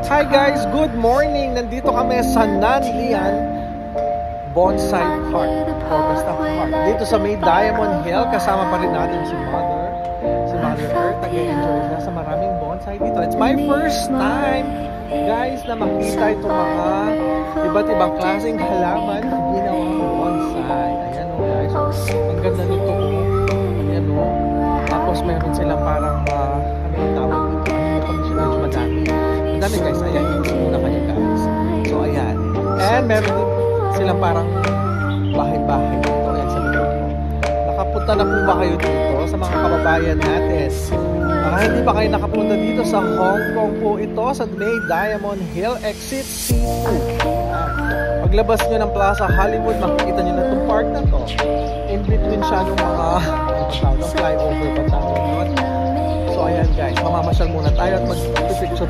Hi guys, good morning! Nandito kami sa Nanlian Bonsai Park or basta park. Dito sa may Diamond Hill, kasama pa rin natin si Mother Earth. Nag-enjoy na sa maraming bonsai dito. It's my first time, guys, na makita itong mga iba't ibang klaseng halaman na ginawang bonsai. Ayan o guys, ang ganda nito. Ayan o. Tapos meron silang parang, ano yung tawag dito? Ano yung medyo madami. Madami guys, ayan, hindi muna kayo guys. So ayan. And meron din silang parang bahay-bahay dito. Ayan sa likod mo. Nakapunta na po ba kayo dito sa mga kababayan natin? Baka hindi pa kayo nakapunta dito sa Hong Kong po ito, sa may Diamond Hill Exit C2. Paglabas nyo ng Plaza Hollywood, makikita nyo na itong park na to. In between siya ng mga flyover pa tawag. So ayan guys, mamamasyal muna tayo at mag-picture